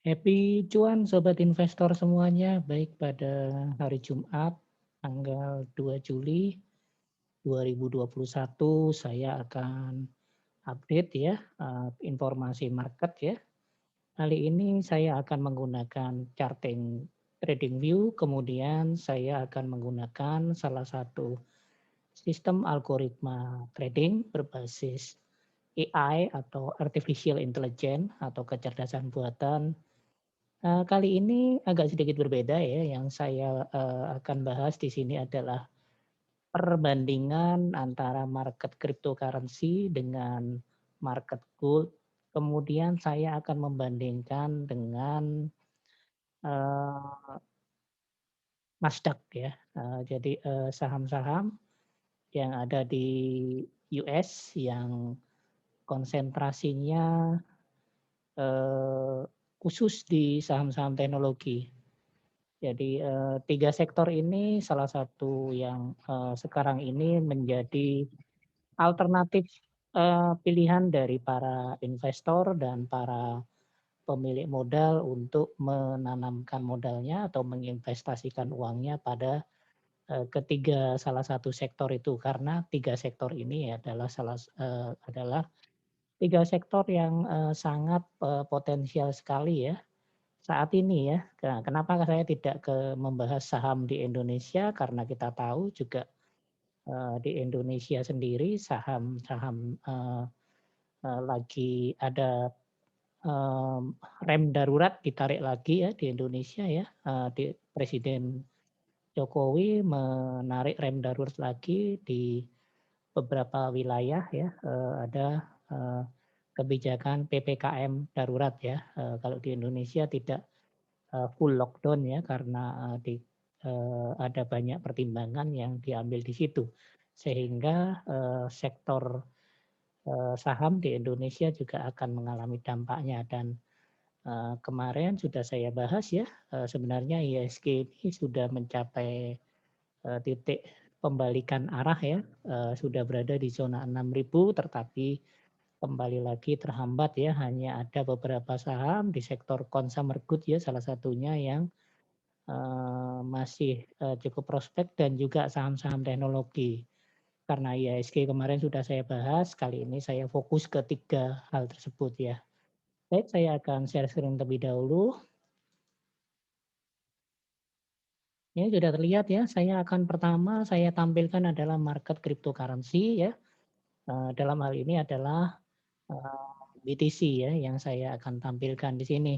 Happy cuan sobat investor semuanya, baik pada hari Jumat tanggal 2 Juli 2021 saya akan update ya informasi market ya. Kali ini saya akan menggunakan charting trading view, kemudian saya akan menggunakan salah satu sistem algoritma trading berbasis AI atau artificial intelligence atau kecerdasan buatan. Kali ini agak sedikit berbeda ya, yang saya, akan bahas di sini adalah perbandingan antara market cryptocurrency dengan market gold. Kemudian saya akan membandingkan dengan, eee, Nasdaq ya. Jadi, saham-saham yang ada di US yang konsentrasinya, eee, khusus di saham-saham teknologi. Jadi, 3 sektor ini salah satu yang, sekarang ini menjadi alternatif, pilihan dari para investor dan para pemilik modal untuk menanamkan modalnya atau menginvestasikan uangnya pada, ketiga salah satu sektor itu. Karena 3 sektor ini adalah adalah 3 sektor yang, sangat, potensial sekali ya saat ini ya. Kenapa saya tidak membahas saham di Indonesia, karena kita tahu juga, di Indonesia sendiri saham-saham, lagi ada, mmm, rem darurat ditarik lagi ya di Indonesia ya, Presiden Jokowi menarik rem darurat lagi di beberapa wilayah ya, ada, eee, kebijakan PPKM darurat ya, kalau di Indonesia tidak full lockdown ya karena, ada banyak pertimbangan yang diambil di situ. Sehingga, sektor, saham di Indonesia juga akan mengalami dampaknya dan, kemarin sudah saya bahas ya, sebenarnya IHSG ini sudah mencapai, titik pembalikan arah ya, sudah berada di zona 6.000 tetapi kembali lagi terhambat ya, hanya ada beberapa saham di sektor consumer good ya salah satunya yang masih, cukup prospek dan juga saham-saham teknologi. Karena IHSG kemarin sudah saya bahas, kali ini saya fokus ke 3 hal tersebut ya. Baik, saya akan share screen terlebih dahulu. Ini sudah terlihat ya, saya akan pertama saya tampilkan adalah market cryptocurrency ya, dalam hal ini adalah, BTC ya yang saya akan tampilkan di sini.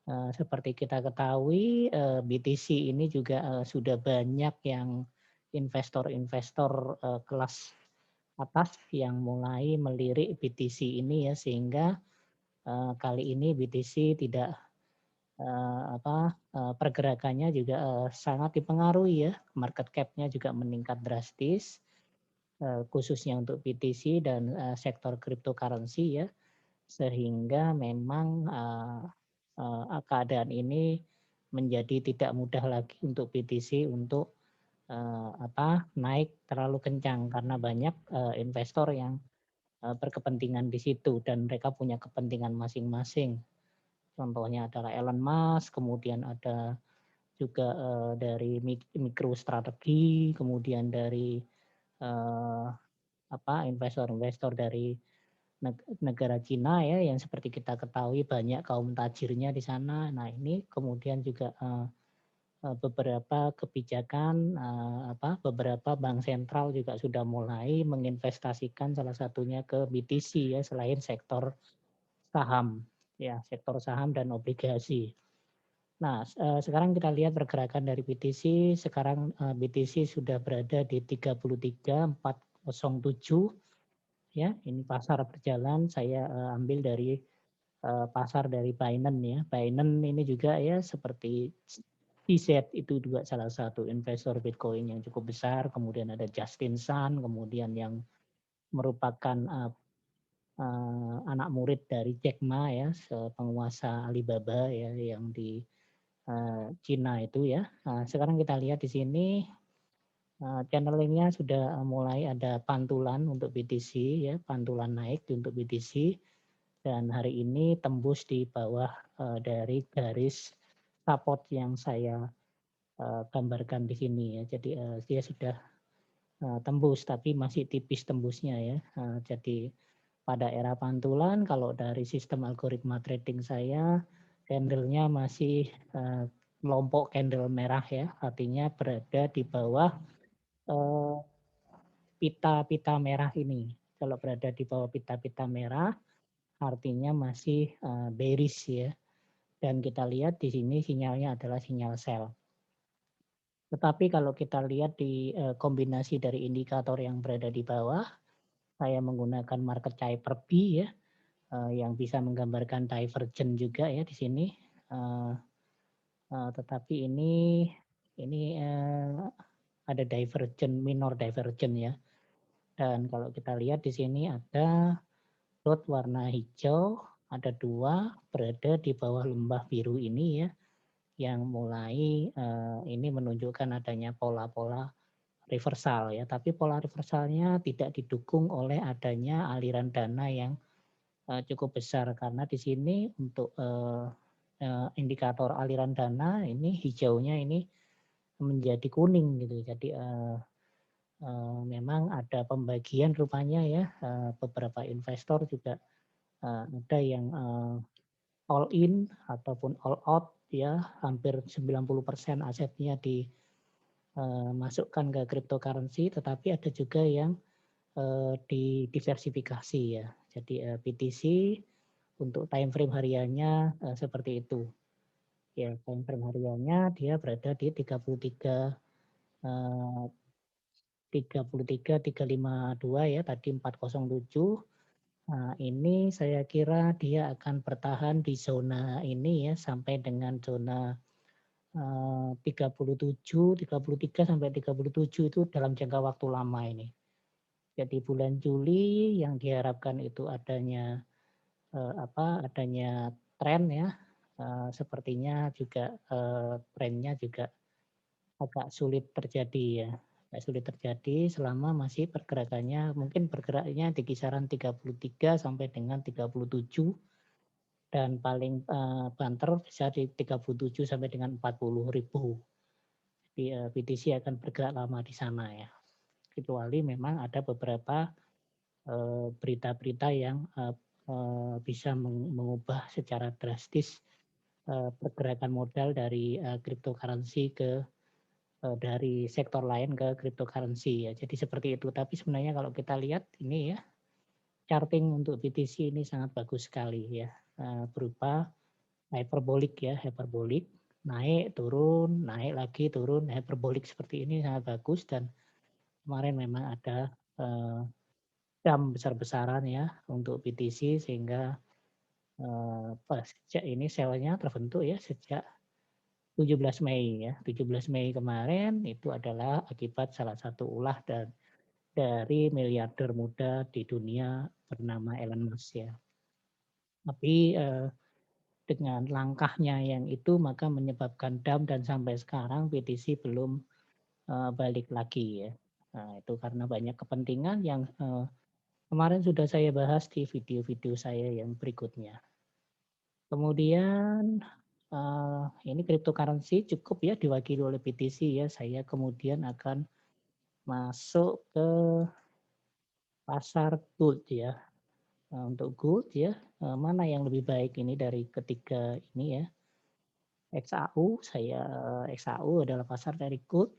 Seperti kita ketahui, BTC ini juga, sudah banyak yang investor-investor, kelas atas yang mulai melirik BTC ini ya, sehingga, kali ini BTC tidak, pergerakannya juga, sangat dipengaruhi ya, market cap-nya juga meningkat drastis, khususnya untuk BTC dan, sektor cryptocurrency ya. Sehingga memang, keadaan ini menjadi tidak mudah lagi untuk BTC untuk, naik terlalu kencang karena banyak, investor yang, berkepentingan di situ dan mereka punya kepentingan masing-masing. Contohnya adalah Elon Musk, kemudian ada juga, dari MicroStrategy, kemudian dari, eee, investor-investor dari negara Cina ya, yang seperti kita ketahui banyak kaum tajirnya di sana. Nah ini kemudian juga, beberapa kebijakan, beberapa bank sentral juga sudah mulai menginvestasikan salah satunya ke BTC ya, selain sektor saham, ya sektor saham dan obligasi. Nah, sekarang kita lihat pergerakan dari BTC, sekarang, BTC sudah berada di 33.407 ya, ini pasar berjalan, saya, ambil dari, pasar dari Binance ya. Binance ini juga ya seperti CZ itu juga salah satu investor Bitcoin yang cukup besar, kemudian ada Justin Sun, kemudian yang merupakan, anak murid dari Jack Ma ya, penguasa Alibaba ya yang di, Cina itu ya. Nah, sekarang kita lihat di sini, channelingnya sudah mulai ada pantulan untuk BTC ya, pantulan naik untuk BTC. dan hari ini tembus di bawah dari garis support yang saya gambarkan di sini ya. Jadi dia sudah tembus tapi masih tipis tembusnya ya. Jadi pada era pantulan kalau dari sistem algoritma trading saya candlenya masih kelompok candle merah ya, artinya berada di bawah pita-pita merah ini. Kalau berada di bawah pita-pita merah artinya masih bearish ya. Dan kita lihat di sini sinyalnya adalah sinyal sell. Tetapi kalau kita lihat di kombinasi dari indikator yang berada di bawah, saya menggunakan market Hyper-B ya, yang bisa menggambarkan divergen juga ya di sini. Tetapi ini ada divergen, minor divergen ya. Dan kalau kita lihat di sini ada dot warna hijau, ada 2 berada di bawah lembah biru ini ya, yang mulai ini menunjukkan adanya pola-pola reversal ya, tapi pola reversalnya tidak didukung oleh adanya aliran dana yang cukup besar karena di sini untuk indikator aliran dana ini hijaunya ini menjadi kuning gitu. Jadi memang ada pembagian rupanya ya, beberapa investor juga ada yang all in ataupun all out ya, hampir 90% asetnya dimasukkan ke cryptocurrency, tetapi ada juga yang didiversifikasi ya. Jadi BTC untuk time frame hariannya seperti itu. Ya, time frame hariannya dia berada di 33 352 ya, tadi 407. Nah, ini saya kira dia akan bertahan di zona ini ya sampai dengan zona 37, 33 sampai 37 itu dalam jangka waktu lama ini. Jadi bulan Juli yang diharapkan itu adanya adanya tren ya, sepertinya juga trennya juga agak sulit terjadi ya. Agak sulit terjadi selama masih pergerakannya mungkin bergeraknya di kisaran 33 sampai dengan 37 dan paling banter bisa di 37 sampai dengan 40.000. Jadi BTC akan bergerak lama di sana ya. Kecuali memang ada beberapa berita-berita yang bisa mengubah secara drastis pergerakan modal dari cryptocurrency ke dari sektor lain ke cryptocurrency ya. Jadi seperti itu. Tapi sebenarnya kalau kita lihat ini ya, charting untuk BTC ini sangat bagus sekali ya. Berupa hyperbolik ya, hyperbolik, naik turun, naik lagi turun, hyperbolik seperti ini sangat bagus. Dan kemarin memang ada dump besar-besaran ya untuk BTC sehingga sejak ini selnya terbentuk ya sejak 17 Mei ya. 17 Mei kemarin itu adalah akibat salah satu ulah dari miliarder muda di dunia bernama Elon Musk ya. Tapi dengan langkahnya yang itu maka menyebabkan dump dan sampai sekarang BTC belum balik lagi ya. Nah, itu karena banyak kepentingan yang kemarin sudah saya bahas di video-video saya yang berikutnya. Kemudian ini cryptocurrency cukup ya diwakili oleh BTC ya. Saya kemudian akan masuk ke pasar gold ya. Untuk gold ya, mana yang lebih baik ini dari ketiga ini ya. XAU, XAU adalah pasar dari gold.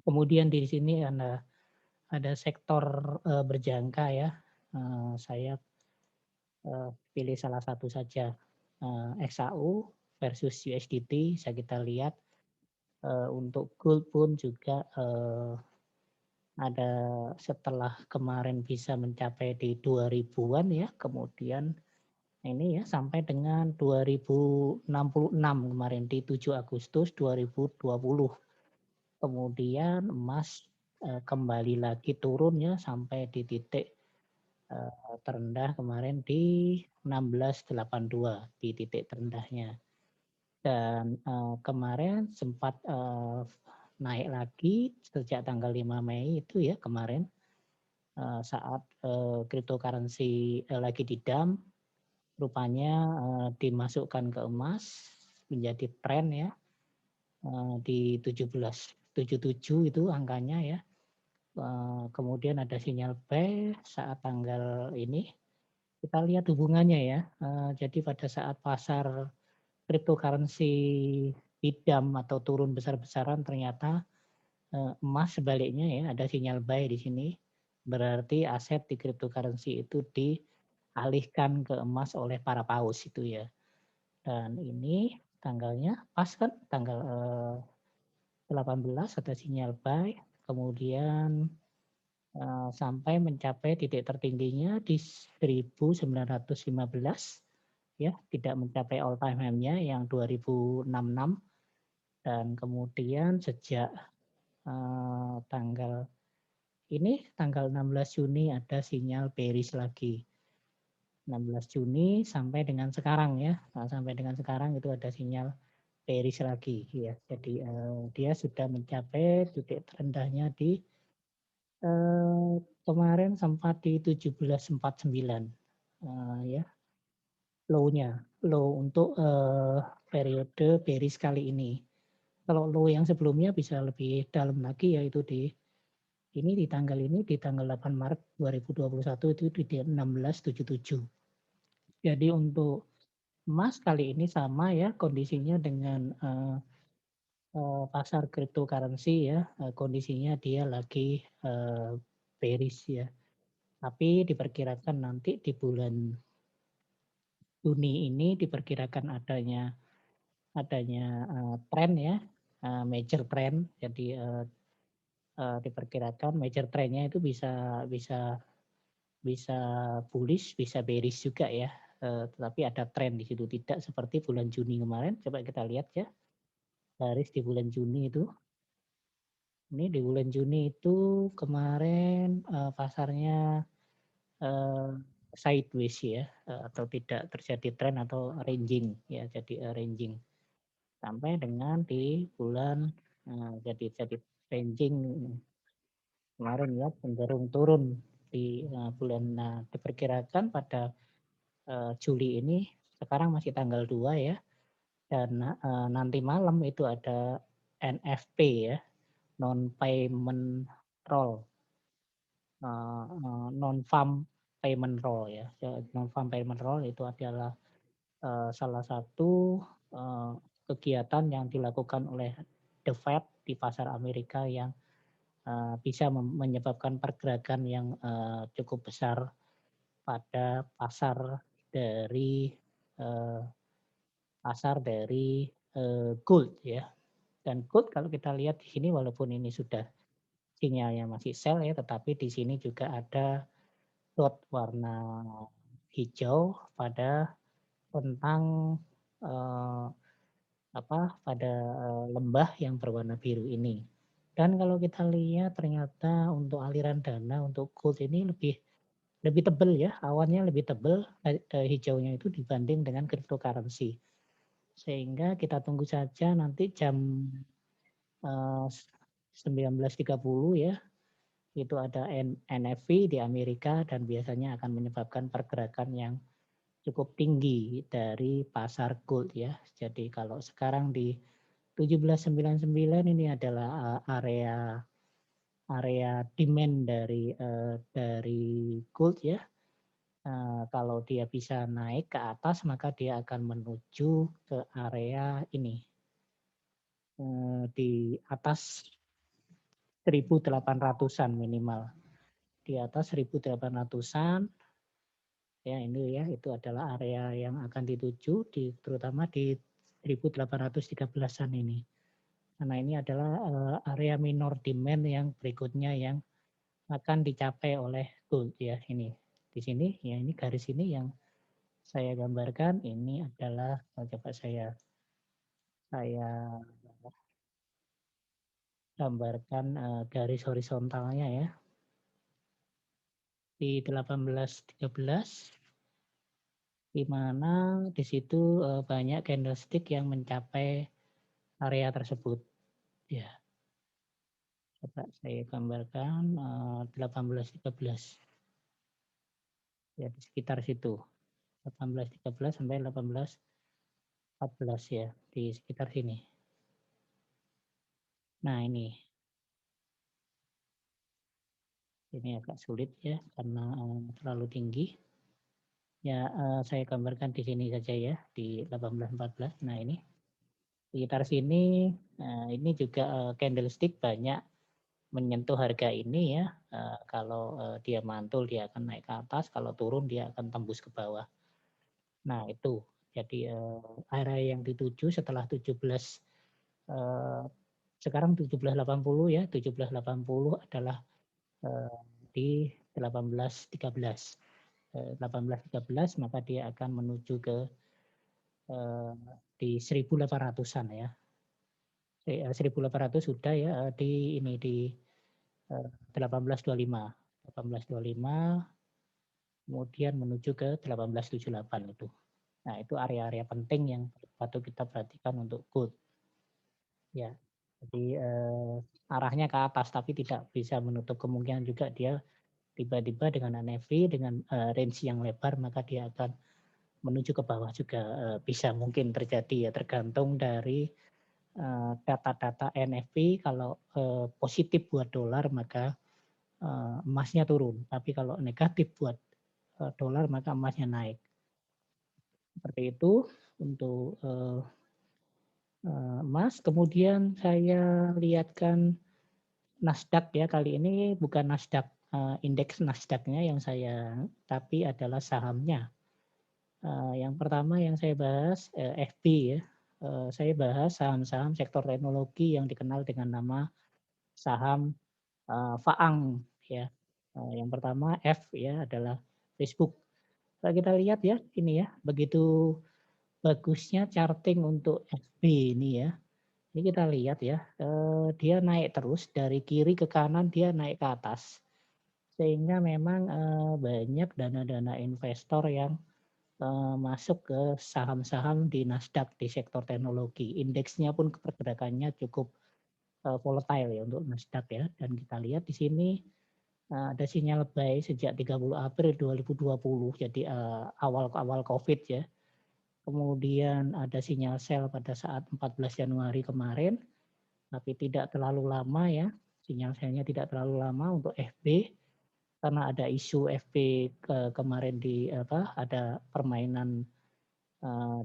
Kemudian di sini ada sektor berjangka ya. Saya pilih salah satu saja. XAU versus USDT, bisa kita lihat untuk gold pun juga ada setelah kemarin bisa mencapai di 2000-an ya, kemudian ini ya sampai dengan 2066 kemarin di 7 Agustus 2020. Kemudian emas kembali lagi turun ya sampai di titik terendah kemarin di 1682 di titik terendahnya. Dan kemarin sempat naik lagi sejak tanggal 5 Mei itu ya kemarin saat cryptocurrency lagi di dump rupanya dimasukkan ke emas menjadi tren ya, di 1777 itu angkanya ya. Kemudian ada sinyal buy saat tanggal ini, kita lihat hubungannya ya. Jadi pada saat pasar cryptocurrency bidam atau turun besar-besaran, ternyata emas sebaliknya ya, ada sinyal buy di sini. Berarti aset di cryptocurrency itu dialihkan ke emas oleh para paus itu ya. Dan ini tanggalnya pas kan, tanggal 18 ada sinyal buy, kemudian sampai mencapai titik tertingginya di 1915 ya, tidak mencapai all time high-nya yang 2066, dan kemudian sejak tanggal ini tanggal 16 Juni ada sinyal bearish lagi. 16 Juni sampai dengan sekarang ya. Nah, sampai dengan sekarang itu ada sinyal bearish lagi ya. Jadi dia sudah mencapai titik terendahnya di kemarin sempat di 1749 ya, low-nya, low untuk periode bearish kali ini. Kalau low yang sebelumnya bisa lebih dalam lagi yaitu di ini di tanggal ini di tanggal 8 Maret 2021 itu di 1677. Jadi untuk emas kali ini sama ya kondisinya dengan pasar cryptocurrency ya, kondisinya dia lagi bearish ya. Tapi diperkirakan nanti di bulan Juni ini diperkirakan adanya tren ya, major trend. Jadi diperkirakan major trendnya itu bisa bisa bisa bullish, bisa bearish juga ya. Tetapi ada tren di situ, tidak seperti bulan Juni kemarin. Coba kita lihat ya, garis di bulan Juni itu. Ini di bulan Juni itu kemarin pasarnya eh, sideways ya, atau tidak terjadi tren atau ranging ya, jadi ranging sampai dengan di bulan jadi ranging kemarin ya, cenderung turun di bulan. Nah, diperkirakan pada Juli ini, sekarang masih tanggal 2 ya, dan nanti malam itu ada NFP ya, non payment roll, non farm payment roll ya. Non farm payment roll itu adalah salah satu kegiatan yang dilakukan oleh The Fed di pasar Amerika yang bisa menyebabkan pergerakan yang cukup besar pada dari eh, pasar dari gold ya. Dan gold kalau kita lihat di sini walaupun ini sudah sinyalnya masih sell ya, tetapi di sini juga ada dot warna hijau pada tentang eh, pada lembah yang berwarna biru ini. Dan kalau kita lihat ternyata untuk aliran dana untuk gold ini lebih lebih tebal ya, awannya lebih tebal hijaunya itu dibanding dengan cryptocurrency. Sehingga kita tunggu saja nanti jam 19.30 ya, itu ada NFP di Amerika dan biasanya akan menyebabkan pergerakan yang cukup tinggi dari pasar gold ya. Jadi kalau sekarang di 1799 ini adalah area area demand dari gold ya. Kalau dia bisa naik ke atas maka dia akan menuju ke area ini di atas 1800-an minimal. Di atas 1800-an ya, ini ya, itu adalah area yang akan dituju terutama di 1813-an ini. Karena ini adalah area minor demand yang berikutnya yang akan dicapai oleh gold ya, ini. Di sini ya, ini garis ini yang saya gambarkan ini adalah coba saya gambarkan garis horizontalnya ya. Di 1813 di mana di situ banyak candlestick yang mencapai area tersebut. Ya, coba saya gambarkan 1813 ya, di sekitar situ. 18.13 sampai 18.14 ya, di sekitar sini. Nah ini agak sulit ya karena terlalu tinggi. Ya, saya gambarkan di sini saja ya, di 18.14. Nah ini sekitar sini, ini juga candlestick banyak menyentuh harga ini ya. Kalau dia mantul dia akan naik ke atas, kalau turun dia akan tembus ke bawah. Nah itu, jadi area yang dituju setelah 17, sekarang 17.80 ya, 17.80 adalah di 18.13. 18.13 maka dia akan menuju ke di 1.800-an ya. 1.800 sudah ya di ini di 18.25. 18.25 kemudian menuju ke 18.78 itu. Nah, itu area-area penting yang patut kita perhatikan untuk gold. Ya. Jadi arahnya ke atas tapi tidak bisa menutup kemungkinan juga dia tiba-tiba dengan NFI dengan range yang lebar maka dia akan menuju ke bawah juga bisa mungkin terjadi ya tergantung dari data-data NFP kalau positif buat dolar maka emasnya turun, tapi kalau negatif buat dolar maka emasnya naik. Seperti itu untuk emas. Kemudian saya lihatkan Nasdaq ya kali ini bukan Nasdaq indeks Nasdaqnya yang saya tapi adalah sahamnya. Yang pertama yang saya bahas FB ya. Saya bahas saham-saham sektor teknologi yang dikenal dengan nama saham Faang ya. Yang pertama F ya adalah Facebook. Kalau kita lihat ya ini ya begitu bagusnya charting untuk FB ini ya. Ini kita lihat ya dia naik terus dari kiri ke kanan dia naik ke atas. Sehingga memang banyak dana-dana investor yang masuk ke saham-saham di Nasdaq di sektor teknologi. Indeksnya pun pergerakannya cukup volatile ya untuk Nasdaq ya. Dan kita lihat di sini ada sinyal buy sejak 30 April 2020, jadi awal-awal COVID ya. Kemudian ada sinyal sell pada saat 14 Januari kemarin, tapi tidak terlalu lama ya. Sinyal sellnya tidak terlalu lama untuk FB karena ada isu FB kemarin di ada permainan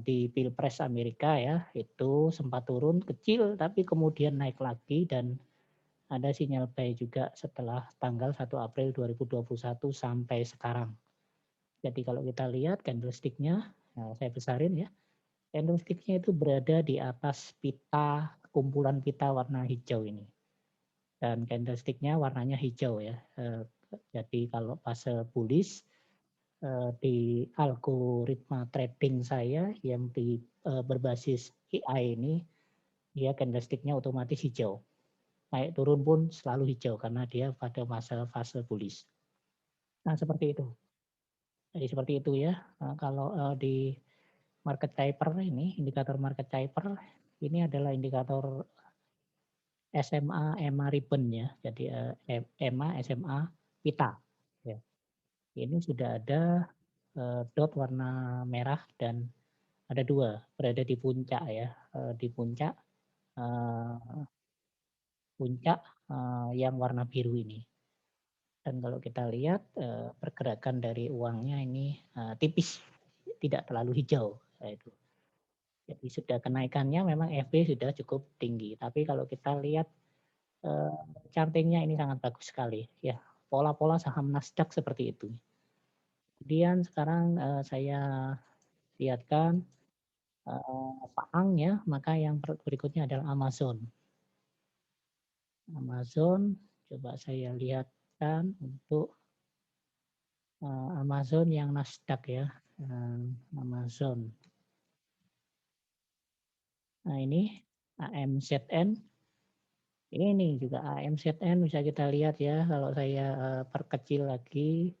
di Pilpres Amerika ya, itu sempat turun kecil tapi kemudian naik lagi dan ada sinyal buy juga setelah tanggal 1 April 2021 sampai sekarang. Jadi kalau kita lihat candlestick-nya, nah saya besarin ya, candlestick-nya itu berada di atas pita, kumpulan pita warna hijau ini. Dan candlestick-nya warnanya hijau ya. Jadi kalau fase bullish di algoritma trading saya yang berbasis AI ini, dia candlestick-nya otomatis hijau. Naik turun pun selalu hijau karena dia pada fase bullish. Nah seperti itu. Jadi seperti itu ya. Nah, kalau di market taper ini, indikator market taper ini adalah indikator SMA, EMA ribbon ya. Jadi EMA, SMA, pita. Ya. Ini sudah ada dot warna merah dan ada dua berada di puncak ya. Di puncak puncak yang warna biru ini. Dan kalau kita lihat pergerakan dari uangnya ini tipis, tidak terlalu hijau. Itu. Jadi sudah kenaikannya memang FB sudah cukup tinggi. Tapi kalau kita lihat chartingnya ini sangat bagus sekali. Ya, pola-pola saham Nasdaq seperti itu. Kemudian sekarang saya lihatkan Faang ya, maka yang berikutnya adalah Amazon. Amazon, coba saya lihatkan untuk Amazon yang Nasdaq ya. Amazon. Nah ini AMZN. Ini juga AMZN bisa kita lihat ya. Kalau saya perkecil lagi,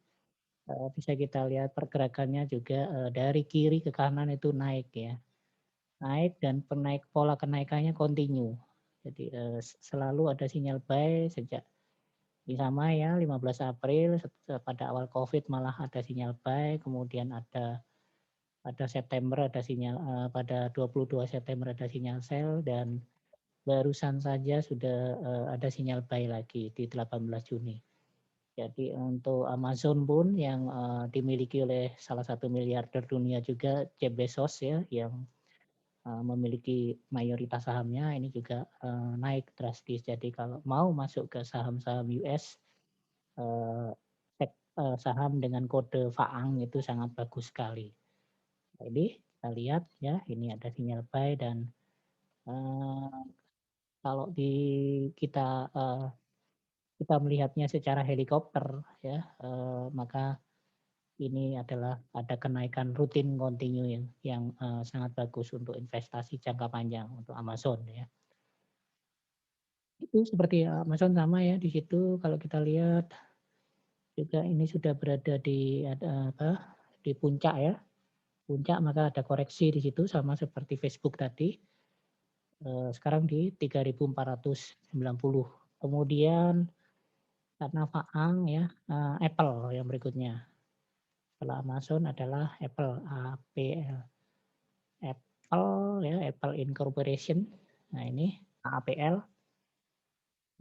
bisa kita lihat pergerakannya juga dari kiri ke kanan itu naik ya. Naik dan pola kenaikannya continue. Jadi selalu ada sinyal buy sejak sama ya 15 April pada awal COVID malah ada sinyal buy, kemudian ada pada September ada sinyal pada 22 September ada sinyal sell dan barusan saja sudah ada sinyal buy lagi di 18 Juni. Jadi untuk Amazon pun yang dimiliki oleh salah satu miliarder dunia juga Jeff Bezos ya yang memiliki mayoritas sahamnya ini juga naik drastis. Jadi kalau mau masuk ke saham-saham US eh, saham dengan kode FAANG itu sangat bagus sekali. Jadi kita lihat ya ini ada sinyal buy dan kalau di kita kita melihatnya secara helikopter ya maka ini adalah ada kenaikan rutin kontinu yang sangat bagus untuk investasi jangka panjang untuk Amazon ya. Itu seperti Amazon sama ya di situ kalau kita lihat juga ini sudah berada di di puncak ya. Puncak maka ada koreksi di situ sama seperti Facebook tadi. Sekarang di 3.490. Kemudian karena Faang ya Apple yang berikutnya. Setelah Amazon adalah Apple APL. Apple ya Apple Incorporation. Nah ini APL.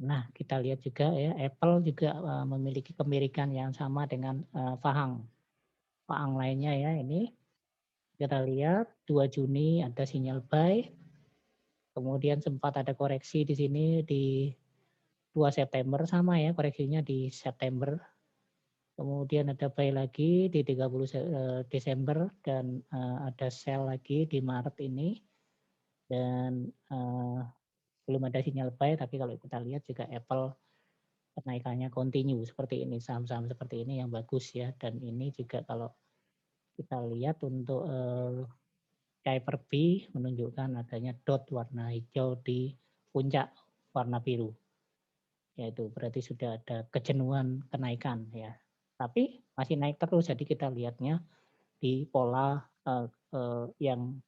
Nah kita lihat juga ya Apple juga memiliki kemirikan yang sama dengan Faang. Faang lainnya ya ini kita lihat 2 Juni ada sinyal buy. Kemudian sempat ada koreksi di sini di 2 September sama ya koreksinya di September. Kemudian ada buy lagi di 30 Desember dan ada sell lagi di Maret ini. Dan belum ada sinyal buy tapi kalau kita lihat juga Apple kenaikannya continue seperti ini saham-saham seperti ini yang bagus ya dan ini juga kalau kita lihat untuk Hyper-B menunjukkan adanya dot warna hijau di puncak warna biru. Yaitu berarti sudah ada kejenuhan kenaikan ya. Tapi masih naik terus jadi kita lihatnya di pola yang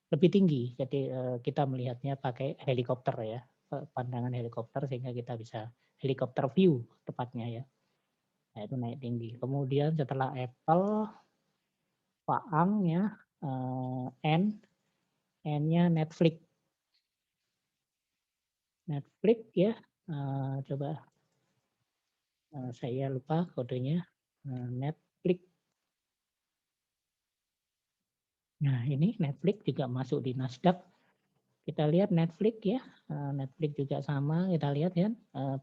lebih tinggi. Jadi kita melihatnya pakai helikopter ya. Pandangan helikopter sehingga kita bisa helikopter view tepatnya ya. Nah, itu naik tinggi. Kemudian setelah Apple, Faang ya, N-nya Netflix. Netflix ya, coba saya lupa kodenya. Netflix. Nah ini Netflix juga masuk di Nasdaq. Kita lihat Netflix ya, Netflix juga sama. Kita lihat ya,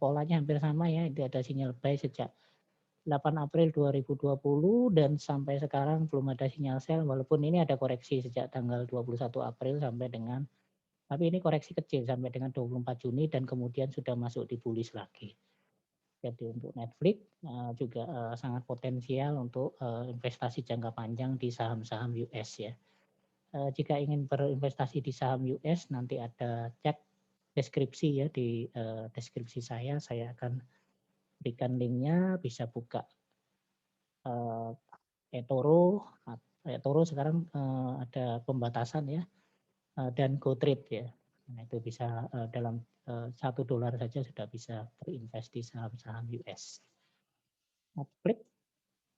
polanya hampir sama ya. Itu ada sinyal buy sejak 8 April 2020 dan sampai sekarang belum ada sinyal sell. Walaupun ini ada koreksi sejak tanggal 21 April sampai dengan tapi ini koreksi kecil sampai dengan 24 Juni dan kemudian sudah masuk di bullish lagi. Jadi untuk Netflix juga sangat potensial untuk investasi jangka panjang di saham-saham US ya. Jika ingin berinvestasi di saham US nanti ada cek deskripsi ya di deskripsi saya akan berikan linknya bisa buka eToro. eToro sekarang ada pembatasan ya dan GoTrade ya. Nah, itu bisa dalam $1 saja sudah bisa berinvest di saham-saham US. Netflix,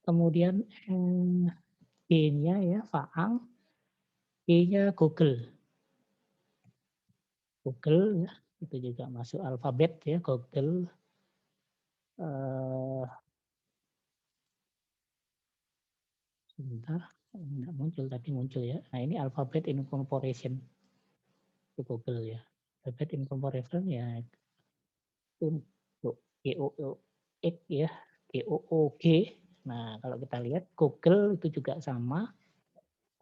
kemudian G-nya ya Faang, G-nya Google. Google ya, itu juga masuk alfabet ya Google. Sebentar, enggak muncul tadi muncul ya. Nah ini Alphabet Incorporation itu Google ya. Alphabet Incorporation ya untuk GOOG ya, GOOG. Nah kalau kita lihat Google itu juga sama,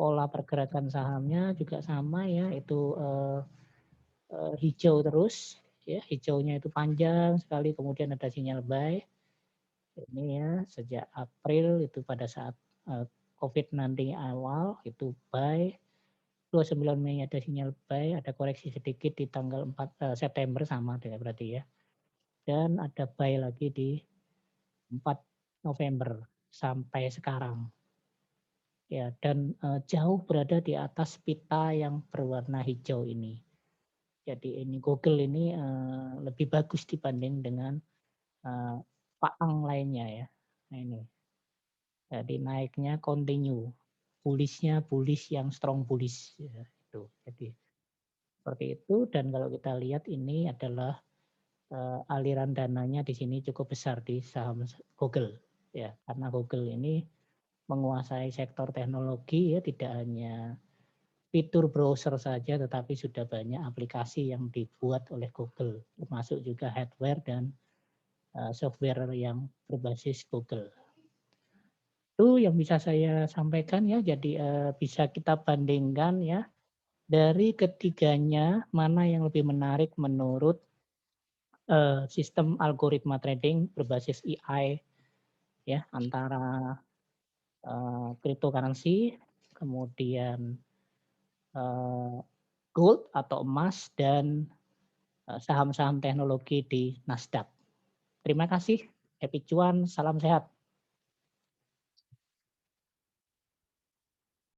pola pergerakan sahamnya juga sama ya, itu hijau terus, ya hijaunya itu panjang sekali, kemudian ada sinyal buy. Ini ya sejak April itu pada saat COVID-19 awal itu buy. 29 Mei ada sinyal buy, ada koreksi sedikit di tanggal 4 September sama dengan berarti ya. Dan ada buy lagi di 4 November sampai sekarang. Ya, dan jauh berada di atas pita yang berwarna hijau ini. Jadi ini Google ini lebih bagus dibanding dengan Faang lainnya ya. Nah ini. Jadi naiknya continue bullish-nya bullish yang strong bullish ya, itu. Jadi seperti itu dan kalau kita lihat ini adalah aliran dananya di sini cukup besar di saham Google ya, karena Google ini menguasai sektor teknologi ya, tidak hanya fitur browser saja tetapi sudah banyak aplikasi yang dibuat oleh Google, termasuk juga hardware dan software yang berbasis Google. Itu yang bisa saya sampaikan ya. Jadi bisa kita bandingkan ya dari ketiganya mana yang lebih menarik menurut sistem algoritma trading berbasis AI ya, antara cryptocurrency, kemudian gold atau emas dan saham-saham teknologi di Nasdaq. Terima kasih. Happy cuan, salam sehat.